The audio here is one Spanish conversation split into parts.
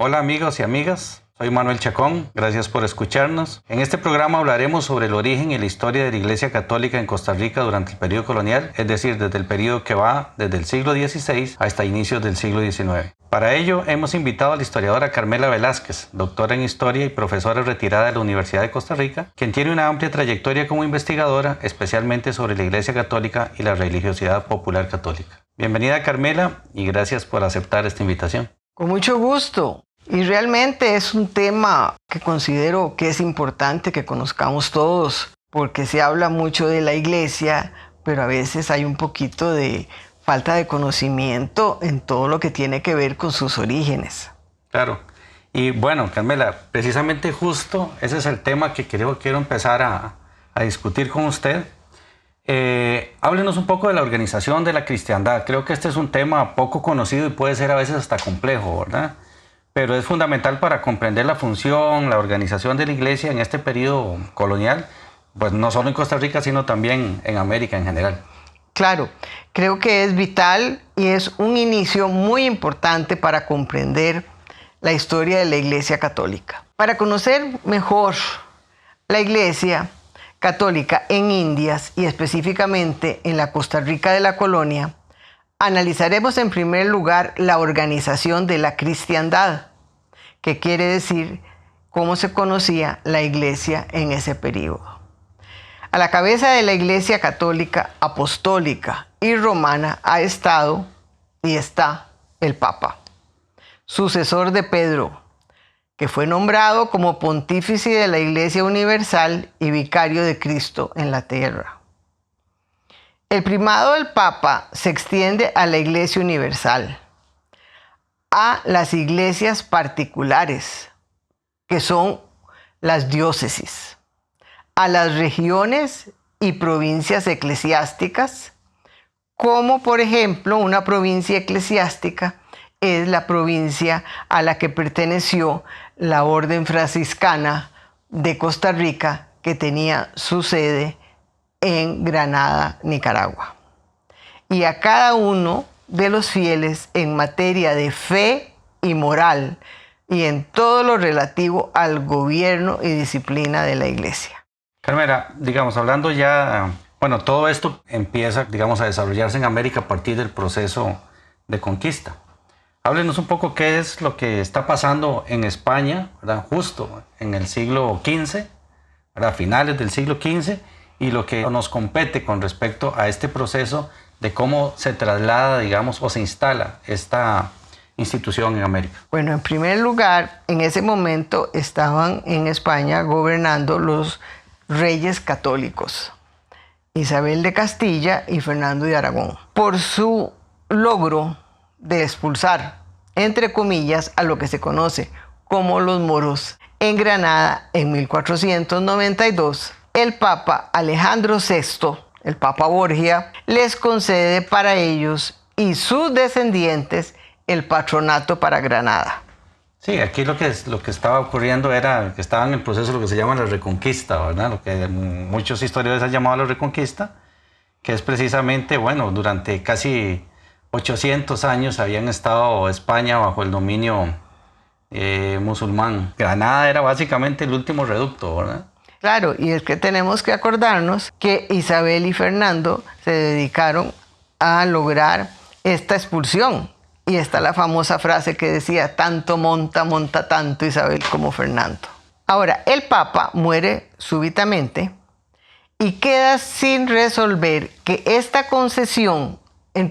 Hola amigos y amigas, soy Manuel Chacón, gracias por escucharnos. En este programa hablaremos sobre el origen y la historia de la Iglesia Católica en Costa Rica durante el periodo colonial, es decir, desde el periodo que va desde el siglo XVI hasta inicios del siglo XIX. Para ello hemos invitado a la historiadora Carmela Velázquez, doctora en Historia y profesora retirada de la Universidad de Costa Rica, quien tiene una amplia trayectoria como investigadora, especialmente sobre la Iglesia Católica y la religiosidad popular católica. Bienvenida Carmela y gracias por aceptar esta invitación. Con mucho gusto. Y realmente es un tema que considero que es importante que conozcamos todos, porque se habla mucho de la iglesia, pero a veces hay un poquito de falta de conocimiento en todo lo que tiene que ver con sus orígenes. Claro. Y bueno, Carmela, precisamente justo ese es el tema que quiero empezar a discutir con usted. Háblenos un poco de la organización de la cristiandad. Creo que este es un tema poco conocido y puede ser a veces hasta complejo, ¿verdad? Pero es fundamental para comprender la función, la organización de la iglesia en este periodo colonial, pues no solo en Costa Rica, sino también en América en general. Claro, creo que es vital y es un inicio muy importante para comprender la historia de la Iglesia Católica. Para conocer mejor la Iglesia Católica en Indias y específicamente en la Costa Rica de la colonia, analizaremos en primer lugar la organización de la cristiandad, que quiere decir cómo se conocía la iglesia en ese periodo. A la cabeza de la Iglesia Católica, Apostólica y Romana ha estado y está el Papa, sucesor de Pedro, que fue nombrado como pontífice de la Iglesia Universal y vicario de Cristo en la tierra. El primado del Papa se extiende a la Iglesia Universal, a las iglesias particulares, que son las diócesis, a las regiones y provincias eclesiásticas, como por ejemplo una provincia eclesiástica es la provincia a la que perteneció la Orden Franciscana de Costa Rica, que tenía su sede en Granada, Nicaragua. Y a cada uno de los fieles en materia de fe y moral y en todo lo relativo al gobierno y disciplina de la iglesia. Carmela, digamos, hablando ya, bueno, todo esto empieza, digamos, a desarrollarse en América a partir del proceso de conquista. Háblenos un poco qué es lo que está pasando en España, ¿verdad? Justo en el siglo XV, ¿verdad? Finales del siglo XV, y lo que nos compete con respecto a este proceso de cómo se traslada, digamos, o se instala esta institución en América. Bueno, en primer lugar, en ese momento estaban en España gobernando los reyes católicos, Isabel de Castilla y Fernando de Aragón, por su logro de expulsar, entre comillas, a lo que se conoce como los moros. En Granada, en 1492, el Papa Alejandro VI, el Papa Borgia, les concede para ellos y sus descendientes el patronato para Granada. Sí, aquí lo que estaba ocurriendo era que estaba en el proceso de lo que se llama la Reconquista, ¿verdad? Lo que muchos historiadores han llamado la Reconquista, que es precisamente, bueno, durante casi 800 años habían estado España bajo el dominio musulmán. Granada era básicamente el último reducto, ¿verdad? Claro, y es que tenemos que acordarnos que Isabel y Fernando se dedicaron a lograr esta expulsión. Y está la famosa frase que decía, tanto monta tanto Isabel como Fernando. Ahora, el Papa muere súbitamente y queda sin resolver que esta concesión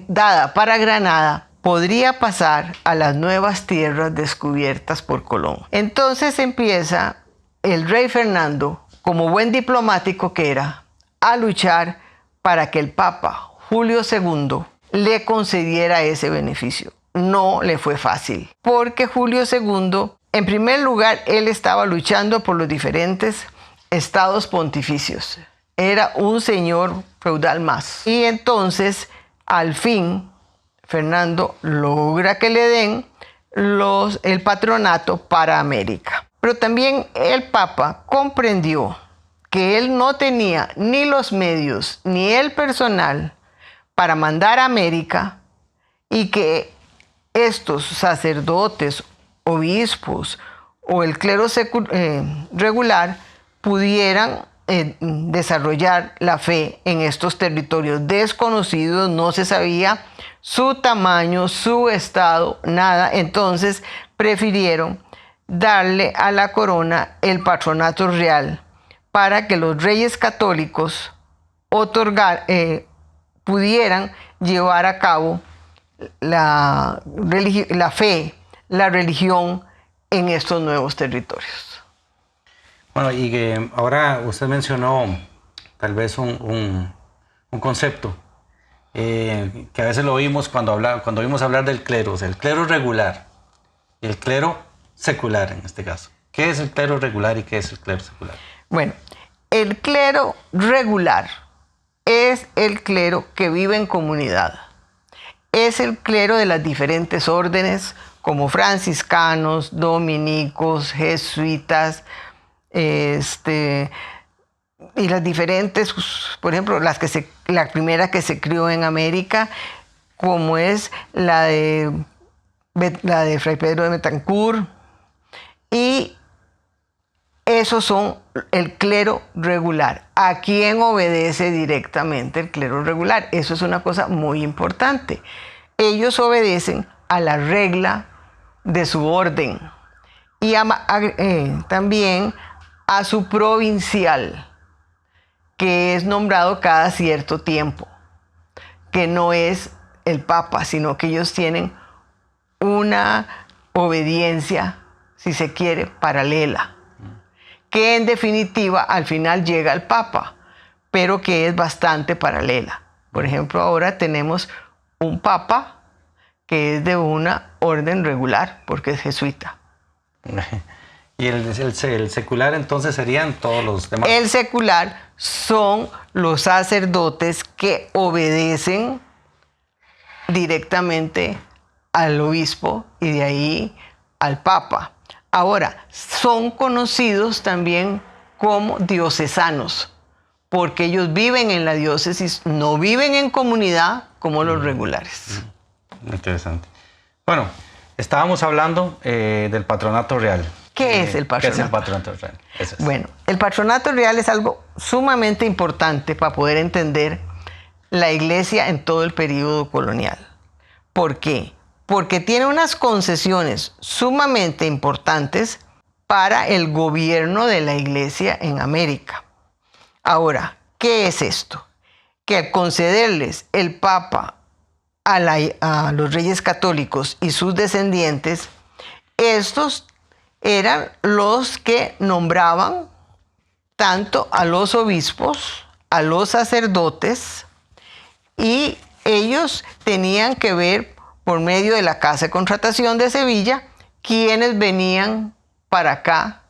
dada para Granada podría pasar a las nuevas tierras descubiertas por Colón. Entonces empieza el rey Fernando, como buen diplomático que era, a luchar para que el Papa Julio II le concediera ese beneficio. No le fue fácil, porque Julio II, en primer lugar, él estaba luchando por los diferentes estados pontificios. Era un señor feudal más. Y entonces, al fin, Fernando logra que le den el patronato para América. Pero también el Papa comprendió que él no tenía ni los medios ni el personal para mandar a América y que estos sacerdotes obispos o el clero regular pudieran desarrollar la fe en estos territorios desconocidos. No se sabía su tamaño, su estado, nada. Entonces prefirieron darle a la corona el patronato real para que los reyes católicos pudieran llevar a cabo la fe, la religión en estos nuevos territorios. Bueno, y que ahora usted mencionó tal vez un concepto que a veces lo oímos cuando oímos hablar del clero, o sea, el clero regular y el clero secular en este caso. ¿Qué es el clero regular y qué es el clero secular? Bueno, el clero regular es el clero que vive en comunidad. Es el clero de las diferentes órdenes, como franciscanos, dominicos, jesuitas, y las diferentes, por ejemplo, la primera que se crió en América, como es la de Fray Pedro de Betancur, y esos son el clero regular. ¿A quién obedece directamente el clero regular? Eso es una cosa muy importante. Ellos obedecen a la regla de su orden y también a su provincial, que es nombrado cada cierto tiempo, que no es el Papa, sino que ellos tienen una obediencia, si se quiere, paralela, que en definitiva al final llega al Papa, pero que es bastante paralela. Por ejemplo, ahora tenemos un Papa que es de una orden regular, porque es jesuita. ¿Y el secular entonces serían todos los demás? El secular son los sacerdotes que obedecen directamente al obispo y de ahí al Papa. Ahora, son conocidos también como diocesanos, porque ellos viven en la diócesis, no viven en comunidad como los regulares. Interesante. Bueno, estábamos hablando del patronato real. ¿Qué es el patronato? ¿Qué es el patronato real? Eso es. Bueno, el patronato real es algo sumamente importante para poder entender la iglesia en todo el periodo colonial. ¿Por qué? Porque tiene unas concesiones sumamente importantes para el gobierno de la iglesia en América. Ahora, ¿qué es esto? Que al concederles el Papa a los reyes católicos y sus descendientes, estos eran los que nombraban tanto a los obispos, a los sacerdotes, y ellos tenían que ver por medio de la Casa de Contratación de Sevilla quiénes venían para acá,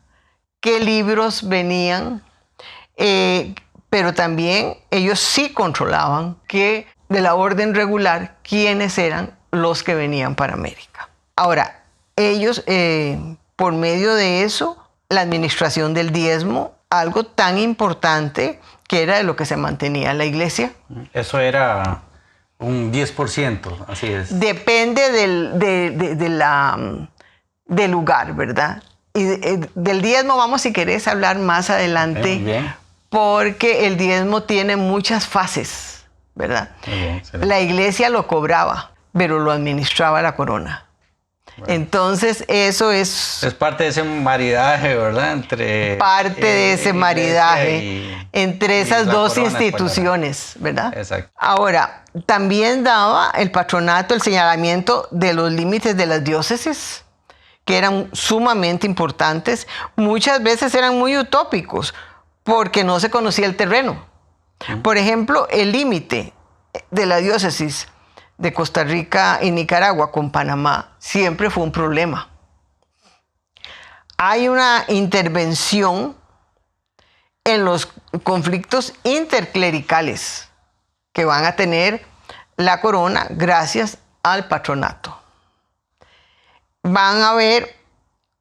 qué libros venían, pero también ellos sí controlaban que de la orden regular quiénes eran los que venían para América. Ahora, ellos, por medio de eso, la administración del diezmo, algo tan importante que era de lo que se mantenía la iglesia. Eso era un 10%, así es. Depende del lugar, ¿verdad? Y del diezmo vamos, si querés, hablar más adelante, Bien. Porque el diezmo tiene muchas fases, ¿verdad? Bien, la iglesia lo cobraba, pero lo administraba la corona. Bueno. Entonces, eso es parte de ese maridaje, ¿verdad? Entre esas dos instituciones, ¿verdad? Exacto. Ahora, también daba el patronato el señalamiento de los límites de las diócesis, que eran sumamente importantes. Muchas veces eran muy utópicos, porque no se conocía el terreno. Por ejemplo, el límite de la diócesis de Costa Rica y Nicaragua con Panamá siempre fue un problema. Hay una intervención en los conflictos interclericales que van a tener la corona gracias al patronato. Van a haber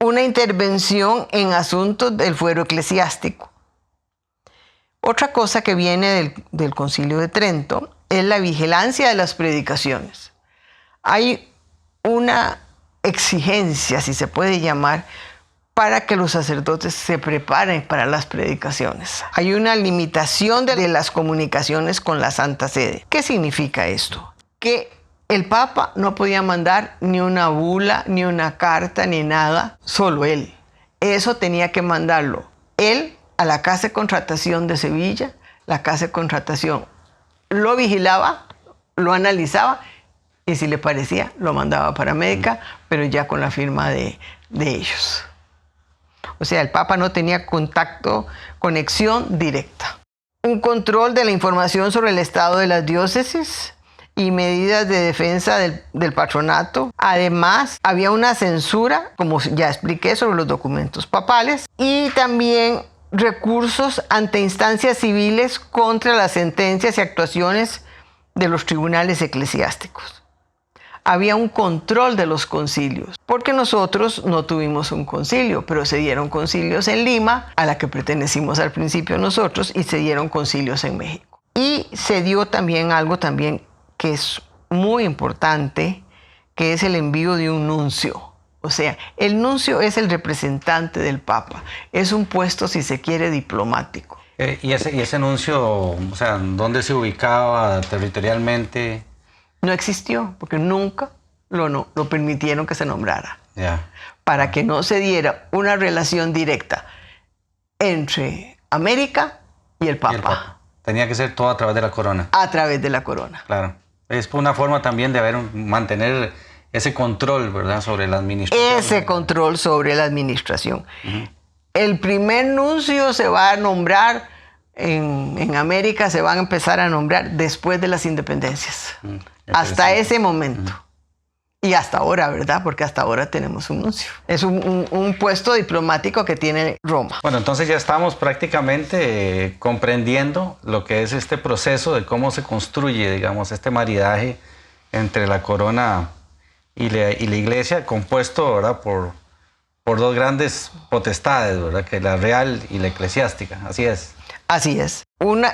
una intervención en asuntos del fuero eclesiástico. Otra cosa que viene del Concilio de Trento es la vigilancia de las predicaciones. Hay una exigencia, si se puede llamar, para que los sacerdotes se preparen para las predicaciones. Hay una limitación de las comunicaciones con la Santa Sede. ¿Qué significa esto? Que el Papa no podía mandar ni una bula, ni una carta, ni nada, solo él. Eso tenía que mandarlo él a la Casa de Contratación de Sevilla. La Casa de Contratación lo vigilaba, lo analizaba y si le parecía lo mandaba para Médica, pero ya con la firma de ellos. O sea, el Papa no tenía conexión directa. Un control de la información sobre el estado de las diócesis y medidas de defensa del patronato. Además, había una censura, como ya expliqué, sobre los documentos papales y también recursos ante instancias civiles contra las sentencias y actuaciones de los tribunales eclesiásticos. Había un control de los concilios, porque nosotros no tuvimos un concilio, pero se dieron concilios en Lima, a la que pertenecimos al principio nosotros, y se dieron concilios en México. Y se dio también algo que es muy importante, que es el envío de un nuncio. O sea, el nuncio es el representante del Papa. Es un puesto, si se quiere, diplomático. ¿Y ese nuncio, o sea, dónde se ubicaba territorialmente? No existió, porque nunca lo permitieron que se nombrara. Yeah. Para que no se diera una relación directa entre América y el Papa. Y el Papa. Tenía que ser todo a través de la corona. A través de la corona. Claro. Es una forma también de mantener ese control, ¿verdad?, sobre la administración. Ese control sobre la administración. El primer nuncio se va a nombrar en América, se van a empezar a nombrar después de las independencias. Hasta ese momento. Y hasta ahora, ¿verdad? Porque hasta ahora tenemos un nuncio. Es un puesto diplomático que tiene Roma. Bueno, entonces ya estamos prácticamente comprendiendo lo que es este proceso de cómo se construye, digamos, este maridaje entre la corona y la iglesia, compuesto, ¿verdad?, por dos grandes potestades, ¿verdad?, que la real y la eclesiástica. Así es. Así es.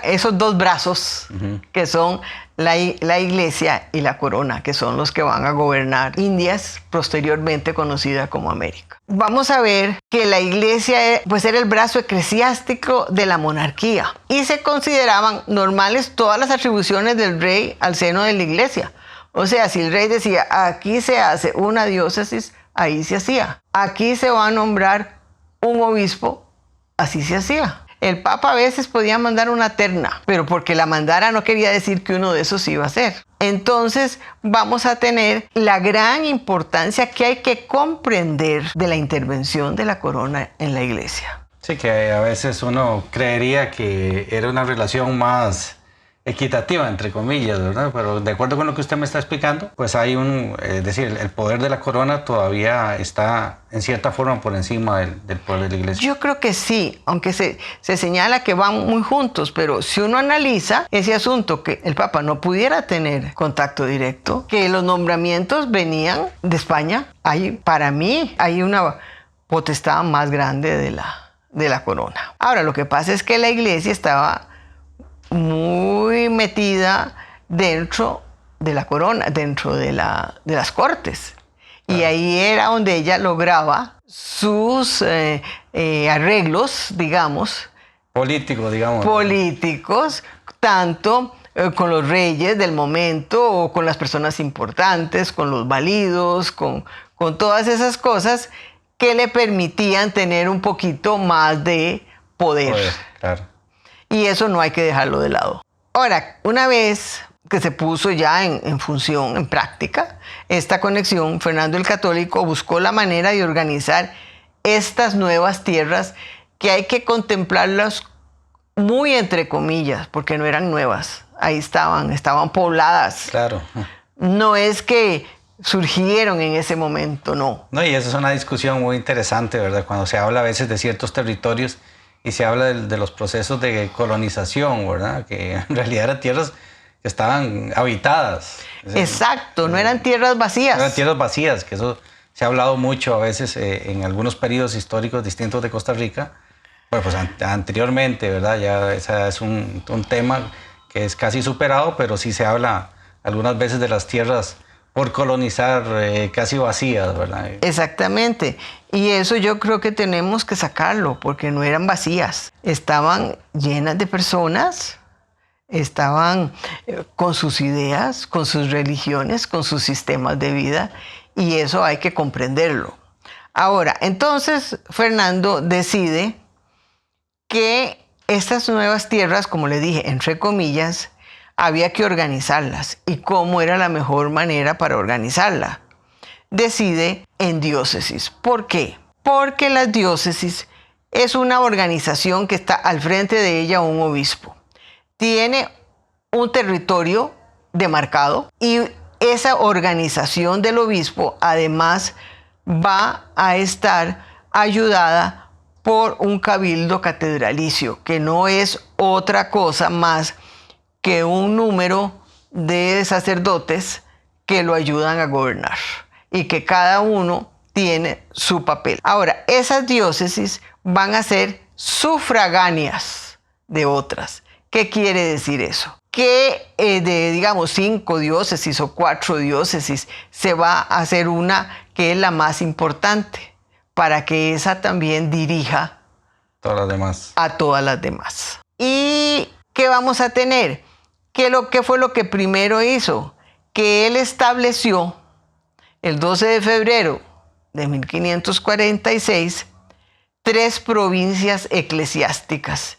Esos dos brazos que son la iglesia y la corona, que son los que van a gobernar Indias, posteriormente conocida como América. Vamos a ver que la iglesia pues era el brazo eclesiástico de la monarquía y se consideraban normales todas las atribuciones del rey al seno de la iglesia. O sea, si el rey decía, aquí se hace una diócesis, ahí se hacía. Aquí se va a nombrar un obispo, así se hacía. El Papa a veces podía mandar una terna, pero porque la mandara no quería decir que uno de esos iba a ser. Entonces vamos a tener la gran importancia que hay que comprender de la intervención de la corona en la iglesia. Sí, que a veces uno creería que era una relación más equitativa, entre comillas, ¿verdad? Pero de acuerdo con lo que usted me está explicando, pues hay es decir, el poder de la corona todavía está en cierta forma por encima del poder de la iglesia. Yo creo que sí, aunque se señala que van muy juntos, pero si uno analiza ese asunto, que el Papa no pudiera tener contacto directo, que los nombramientos venían de España, para mí hay una potestad más grande de la corona. Ahora, lo que pasa es que la iglesia estaba muy metida dentro de la corona, dentro de las cortes. Y ahí era donde ella lograba sus arreglos, digamos. Políticos, tanto con los reyes del momento o con las personas importantes, con los validos, con todas esas cosas que le permitían tener un poquito más de poder. Claro. Y eso no hay que dejarlo de lado. Ahora, una vez que se puso ya en función, en práctica, esta conexión, Fernando el Católico buscó la manera de organizar estas nuevas tierras que hay que contemplarlas muy entre comillas, porque no eran nuevas. Ahí estaban pobladas. Claro. No es que surgieron en ese momento, no. No, y esa es una discusión muy interesante, ¿verdad? Cuando se habla a veces de ciertos territorios y se habla de los procesos de colonización, ¿verdad? Que en realidad eran tierras que estaban habitadas. Exacto, no eran tierras vacías. Eran tierras vacías, que eso se ha hablado mucho a veces en algunos periodos históricos distintos de Costa Rica. Bueno, pues anteriormente, ¿verdad? Ya ese es un tema que es casi superado, pero sí se habla algunas veces de las tierras por colonizar casi vacías, ¿verdad? Exactamente. Y eso yo creo que tenemos que sacarlo, porque no eran vacías. Estaban llenas de personas, estaban con sus ideas, con sus religiones, con sus sistemas de vida, y eso hay que comprenderlo. Ahora, entonces Fernando decide que estas nuevas tierras, como le dije, entre comillas, había que organizarlas. ¿Y cómo era la mejor manera para organizarla? Decide en diócesis. ¿Por qué? Porque las diócesis es una organización que está al frente de ella un obispo. Tiene un territorio demarcado y esa organización del obispo además va a estar ayudada por un cabildo catedralicio, que no es otra cosa más que un número de sacerdotes que lo ayudan a gobernar y que cada uno tiene su papel. Ahora, esas diócesis van a ser sufragáneas de otras. ¿Qué quiere decir eso? Que de, digamos, 5 diócesis o 4 diócesis se va a hacer una que es la más importante para que esa también dirija todas las demás. A todas las demás. ¿Y qué vamos a tener? ¿Qué fue lo que primero hizo? Que él estableció el 12 de febrero de 1546 3 provincias eclesiásticas.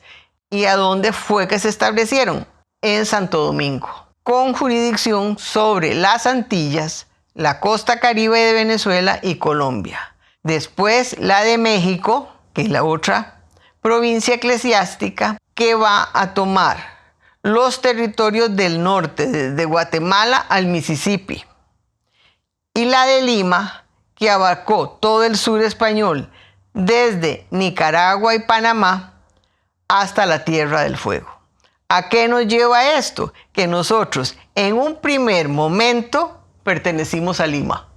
¿Y a dónde fue que se establecieron? En Santo Domingo, con jurisdicción sobre las Antillas, la costa caribe de Venezuela y Colombia. Después la de México, que es la otra provincia eclesiástica, que va a tomar los territorios del norte, desde Guatemala al Mississippi. Y la de Lima, que abarcó todo el sur español, desde Nicaragua y Panamá hasta la Tierra del Fuego. ¿A qué nos lleva esto? Que nosotros en un primer momento pertenecimos a Lima.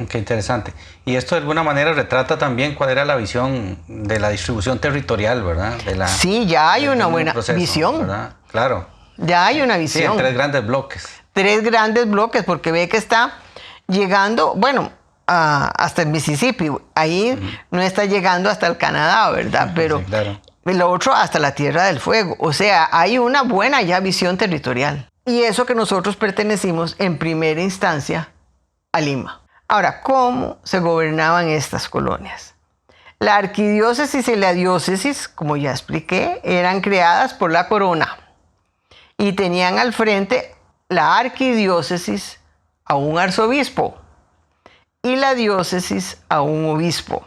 Qué interesante. Y esto de alguna manera retrata también cuál era la visión de la distribución territorial, ¿verdad? Sí, ya hay una buena visión. ¿Verdad? Claro. Ya hay una visión. Sí, en 3 grandes bloques. 3 grandes bloques, porque ve que está llegando, bueno, hasta el Mississippi. Ahí no está llegando hasta el Canadá, ¿verdad? Pero sí, claro. El otro hasta la Tierra del Fuego. O sea, hay una buena ya visión territorial. Y eso que nosotros pertenecimos en primera instancia a Lima. Ahora, ¿cómo se gobernaban estas colonias? La arquidiócesis y la diócesis, como ya expliqué, eran creadas por la corona y tenían al frente la arquidiócesis a un arzobispo y la diócesis a un obispo.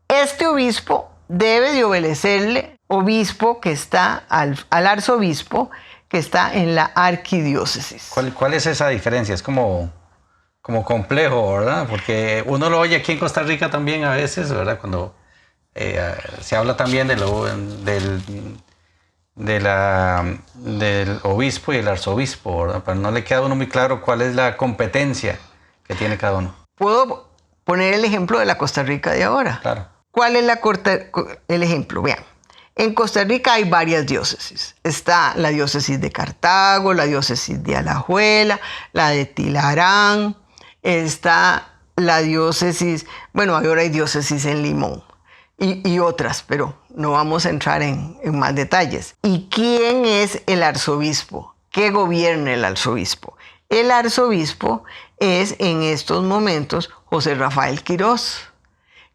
Este obispo debe de obedecerle obispo que está al arzobispo que está en la arquidiócesis. ¿Cuál es esa diferencia? Es como complejo, ¿verdad? Porque uno lo oye aquí en Costa Rica también a veces, ¿verdad? Cuando se habla también del obispo y el arzobispo, ¿verdad? Pero no le queda a uno muy claro cuál es la competencia que tiene cada uno. Puedo poner el ejemplo de la Costa Rica de ahora. Claro. ¿Cuál es el ejemplo? Vean, en Costa Rica hay varias diócesis. Está la diócesis de Cartago, la diócesis de Alajuela, la de Tilarán, está la diócesis, bueno, ahora hay diócesis en Limón y otras, pero no vamos a entrar en más detalles. ¿Y quién es el arzobispo? ¿Qué gobierna el arzobispo? El arzobispo es en estos momentos José Rafael Quirós,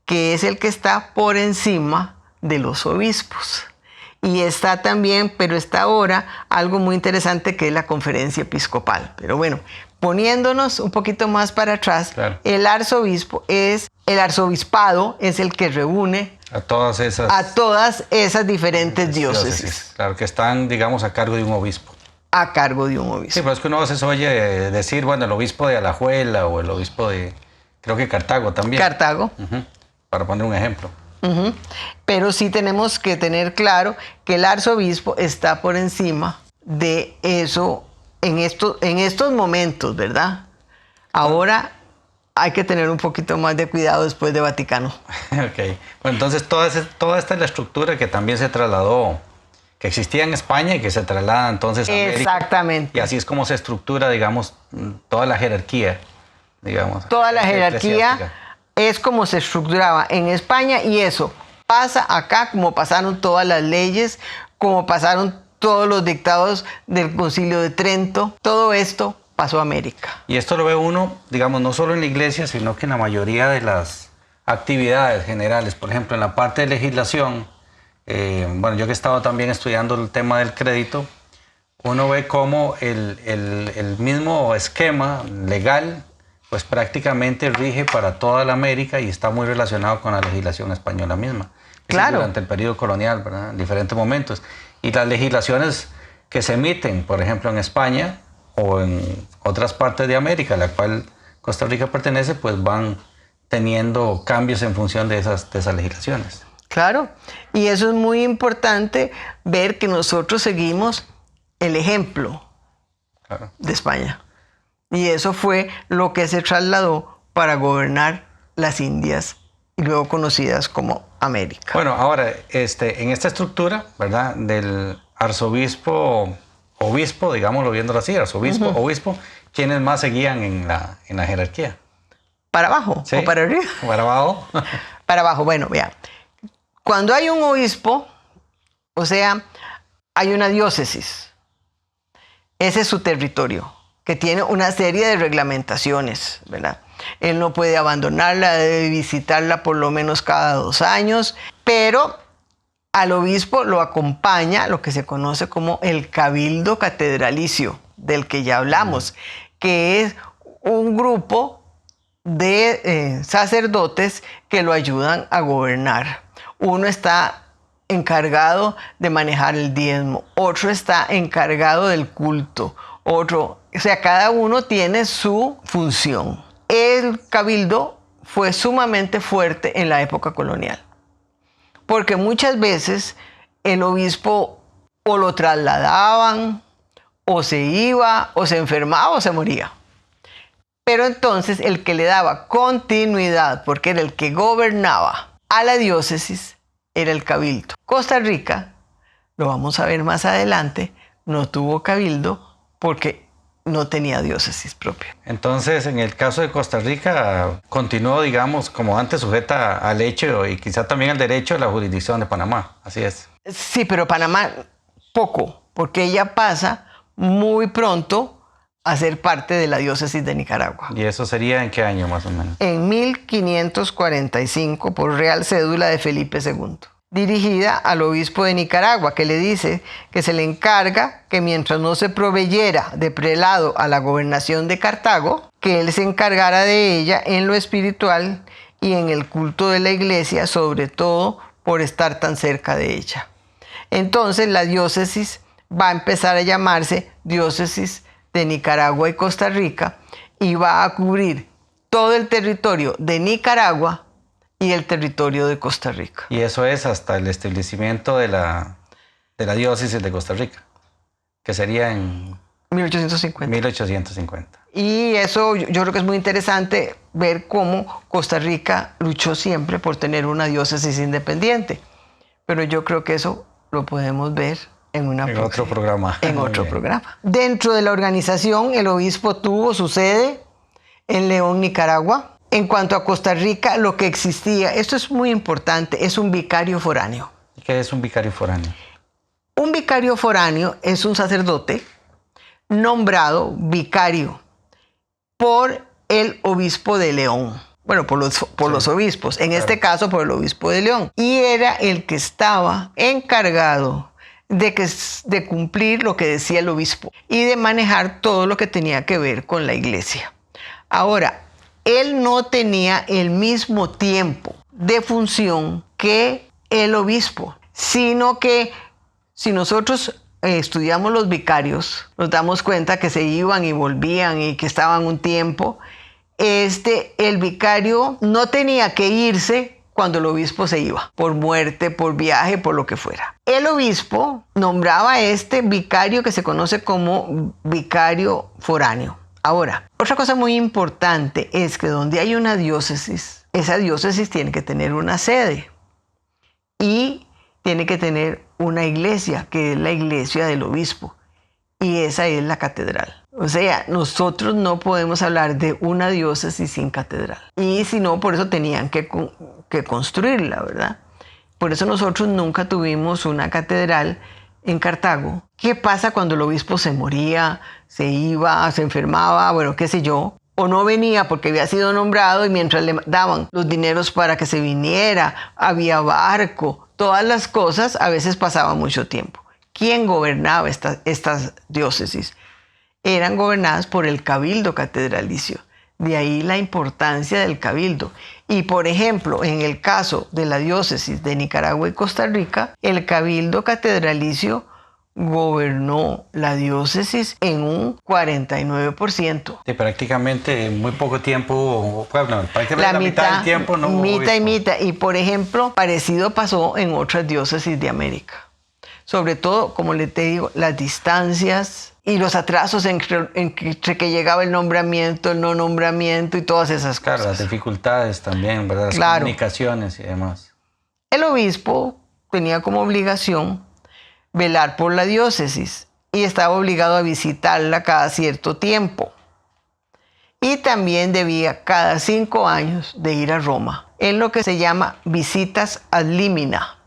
que es el que está por encima de los obispos. Y está también, pero está ahora, algo muy interesante que es la conferencia episcopal. Pero bueno, poniéndonos un poquito más para atrás, claro. El arzobispado es el que reúne a todas esas diferentes diócesis. Claro, que están, digamos, a cargo de un obispo. A cargo de un obispo. Sí, pero es que uno a veces oye decir, bueno, el obispo de Alajuela o el obispo de, creo que Cartago también. Cartago. Para poner un ejemplo. Pero sí tenemos que tener claro que el arzobispo está por encima de eso en estos momentos, ¿verdad? Ahora hay que tener un poquito más de cuidado después de Vaticano. Ok. Bueno, entonces toda esta es la estructura que también se trasladó, que existía en España y que se traslada entonces a América. Exactamente. Y así es como se estructura, digamos, toda la jerarquía digamos. Toda la jerarquía eclesiástica. es como se estructuraba en España, y eso pasa acá, como pasaron todas las leyes, como pasaron todos los dictados del Concilio de Trento. Todo esto pasó a América. Y esto lo ve uno, digamos, no solo en la iglesia, sino que en la mayoría de las actividades generales. Por ejemplo, en la parte de legislación, bueno, yo que he estado también estudiando el tema del crédito, uno ve cómo el mismo esquema legal pues prácticamente rige para toda la América y está muy relacionado con la legislación española misma. Claro. Durante el periodo colonial, ¿verdad? En diferentes momentos. Y las legislaciones que se emiten, por ejemplo, en España o en otras partes de América, a la cual Costa Rica pertenece, pues van teniendo cambios en función de esas legislaciones. Claro, y eso es muy importante, ver que nosotros seguimos el ejemplo Claro. de España. Y eso fue lo que se trasladó para gobernar las Indias, y luego conocidas como América. Bueno, ahora, en esta estructura, ¿verdad? Del arzobispo, obispo, digámoslo viéndolo así, arzobispo, obispo, ¿quiénes más seguían en la jerarquía? ¿Para abajo? ¿Sí? ¿O para arriba? Para abajo. Para abajo. Bueno, vea. Cuando hay un obispo, o sea, hay una diócesis. Ese es su territorio, que tiene una serie de reglamentaciones, ¿verdad? Él no puede abandonarla, debe visitarla por lo menos cada 2 años, pero al obispo lo acompaña lo que se conoce como el cabildo catedralicio, del que ya hablamos, que es un grupo de sacerdotes que lo ayudan a gobernar. Uno está encargado de manejar el diezmo, otro está encargado del culto, otro, o sea, cada uno tiene su función. El cabildo fue sumamente fuerte en la época colonial, porque muchas veces el obispo o lo trasladaban, o se iba, o se enfermaba, o se moría. Pero entonces el que le daba continuidad, porque era el que gobernaba a la diócesis, era el cabildo. Costa Rica, lo vamos a ver más adelante, no tuvo cabildo porque no tenía diócesis propia. Entonces, en el caso de Costa Rica, continuó, digamos, como antes sujeta al hecho y quizá también al derecho de la jurisdicción de Panamá. Así es. Sí, pero Panamá poco, porque ella pasa muy pronto a ser parte de la diócesis de Nicaragua. ¿Y eso sería en qué año más o menos? En 1545, por Real Cédula de Felipe II, dirigida al obispo de Nicaragua, que le dice que se le encarga que mientras no se proveyera de prelado a la gobernación de Cartago, que él se encargara de ella en lo espiritual y en el culto de la iglesia, sobre todo por estar tan cerca de ella. Entonces la diócesis va a empezar a llamarse Diócesis de Nicaragua y Costa Rica, y va a cubrir todo el territorio de Nicaragua y el territorio de Costa Rica. Y eso es hasta el establecimiento de la diócesis de Costa Rica, que sería en 1850. 1850. Y eso yo creo que es muy interesante ver cómo Costa Rica luchó siempre por tener una diócesis independiente. Pero yo creo que eso lo podemos ver en otro programa. En otro programa. Dentro de la organización, el obispo tuvo su sede en León, Nicaragua. En cuanto a Costa Rica, lo que existía, esto es muy importante, es un vicario foráneo. ¿Qué es un vicario foráneo? Un vicario foráneo es un sacerdote nombrado vicario por el obispo de León. Bueno, por los obispos, en este caso por el obispo de León. Y era el que estaba encargado de cumplir lo que decía el obispo y de manejar todo lo que tenía que ver con la iglesia. Ahora, él no tenía el mismo tiempo de función que el obispo, sino que si nosotros estudiamos los vicarios, nos damos cuenta que se iban y volvían y que estaban un tiempo. El vicario no tenía que irse cuando el obispo se iba, por muerte, por viaje, por lo que fuera. El obispo nombraba a este vicario que se conoce como vicario foráneo. Ahora, otra cosa muy importante es que donde hay una diócesis, esa diócesis tiene que tener una sede y tiene que tener una iglesia, que es la iglesia del obispo, y esa es la catedral. O sea, nosotros no podemos hablar de una diócesis sin catedral. Y si no, por eso tenían que construirla, ¿verdad? Por eso nosotros nunca tuvimos una catedral en Cartago. ¿Qué pasa cuando el obispo se moría, se iba, se enfermaba, bueno, qué sé yo? O no venía porque había sido nombrado y mientras le daban los dineros para que se viniera, había barco, todas las cosas, a veces pasaba mucho tiempo. ¿Quién gobernaba estas diócesis? Eran gobernadas por el cabildo catedralicio. De ahí la importancia del cabildo. Y por ejemplo, en el caso de la diócesis de Nicaragua y Costa Rica, el cabildo catedralicio gobernó la diócesis en un 49%. De prácticamente muy poco tiempo, bueno, prácticamente la mitad del tiempo no hubo mitad y obispo. mitad. Y por ejemplo, parecido pasó en otras diócesis de América. Sobre todo, como le te digo, las distancias y los atrasos entre que llegaba el nombramiento, el no nombramiento y todas esas cosas. Claro, las dificultades también, ¿verdad? Las comunicaciones y demás. El obispo tenía como obligación velar por la diócesis y estaba obligado a visitarla cada cierto tiempo. Y también debía cada 5 años de ir a Roma, en lo que se llama visitas ad limina,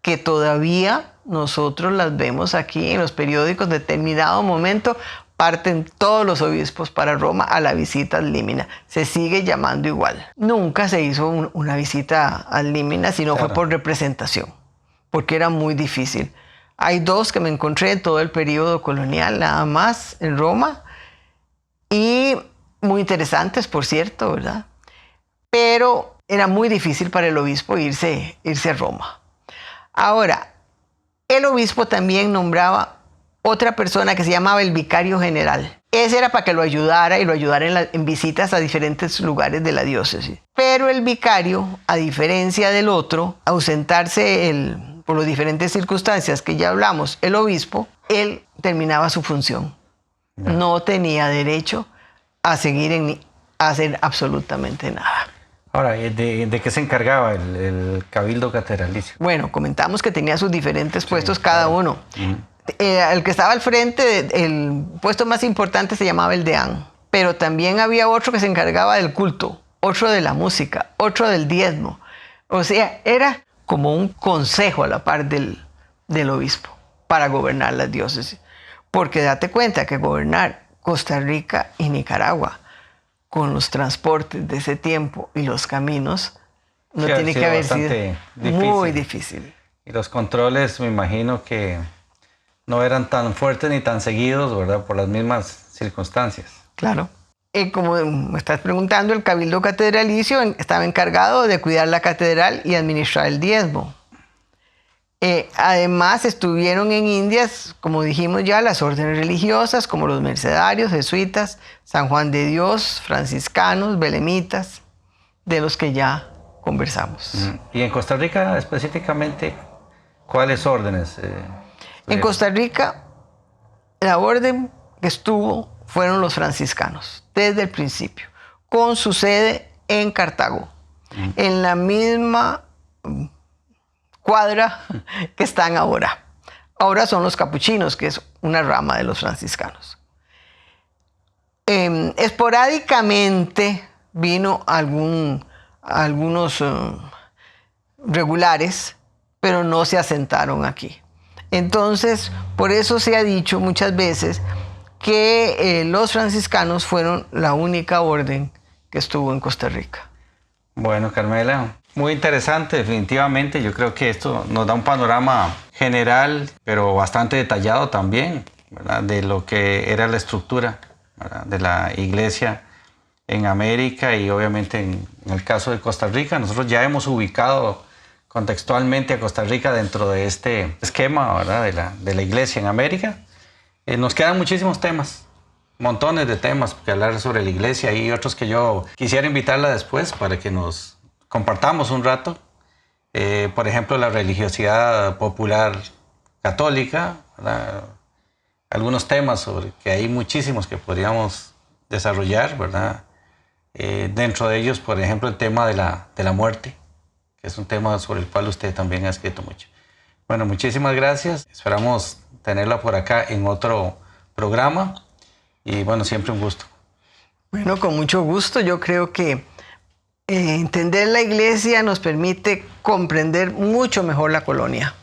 que todavía nosotros las vemos aquí en los periódicos. De determinado momento parten todos los obispos para Roma a la visita ad limina. Se sigue llamando igual. Nunca se hizo una visita ad limina, sino fue por representación, porque era muy difícil. Hay 2 que me encontré en todo el periodo colonial, nada más, en Roma, y muy interesantes, por cierto, ¿verdad? Pero era muy difícil para el obispo irse a Roma. Ahora, el obispo también nombraba otra persona que se llamaba el vicario general. Ese era para que lo ayudara en visitas a diferentes lugares de la diócesis. Pero el vicario, a diferencia del otro, ausentarse por las diferentes circunstancias que ya hablamos, el obispo, él terminaba su función. No tenía derecho a seguir a hacer absolutamente nada. Ahora, ¿de qué se encargaba el cabildo catedralicio? Bueno, comentamos que tenía sus diferentes puestos cada uno. El que estaba al frente, el puesto más importante se llamaba el deán, pero también había otro que se encargaba del culto, otro de la música, otro del diezmo. O sea, era como un consejo a la par del obispo para gobernar las diócesis. Porque date cuenta que gobernar Costa Rica y Nicaragua con los transportes de ese tiempo y los caminos, no tiene que haber sido muy difícil. Y los controles, me imagino que no eran tan fuertes ni tan seguidos, ¿verdad? Por las mismas circunstancias. Claro. Como me estás preguntando, el cabildo catedralicio estaba encargado de cuidar la catedral y administrar el diezmo. Además, estuvieron en Indias, como dijimos ya, las órdenes religiosas, como los mercedarios, jesuitas, San Juan de Dios, franciscanos, belemitas, de los que ya conversamos. ¿Y en Costa Rica específicamente cuáles órdenes? En Costa Rica, la orden que estuvo fueron los franciscanos, desde el principio, con su sede en Cartago, en la misma cuadra que están ahora. Ahora son los capuchinos, que es una rama de los franciscanos. Esporádicamente vino algunos regulares, pero no se asentaron aquí. Entonces, por eso se ha dicho muchas veces que los franciscanos fueron la única orden que estuvo en Costa Rica. Bueno, Carmela, muy interesante, definitivamente. Yo creo que esto nos da un panorama general, pero bastante detallado también, ¿verdad? De lo que era la estructura, ¿verdad? De la iglesia en América y obviamente en el caso de Costa Rica. Nosotros ya hemos ubicado contextualmente a Costa Rica dentro de este esquema, ¿verdad? de la iglesia en América. Nos quedan muchísimos temas, montones de temas que hablar sobre la iglesia y otros que yo quisiera invitarla después para que nos compartamos un rato. Por ejemplo, la religiosidad popular católica, ¿verdad? Algunos temas sobre que hay muchísimos que podríamos desarrollar, ¿verdad? Dentro de ellos, por ejemplo, el tema de la muerte, que es un tema sobre el cual usted también ha escrito mucho. Bueno, muchísimas gracias. Esperamos tenerla por acá en otro programa. Y bueno, siempre un gusto. Bueno, con mucho gusto. Yo creo que entender la iglesia nos permite comprender mucho mejor la colonia.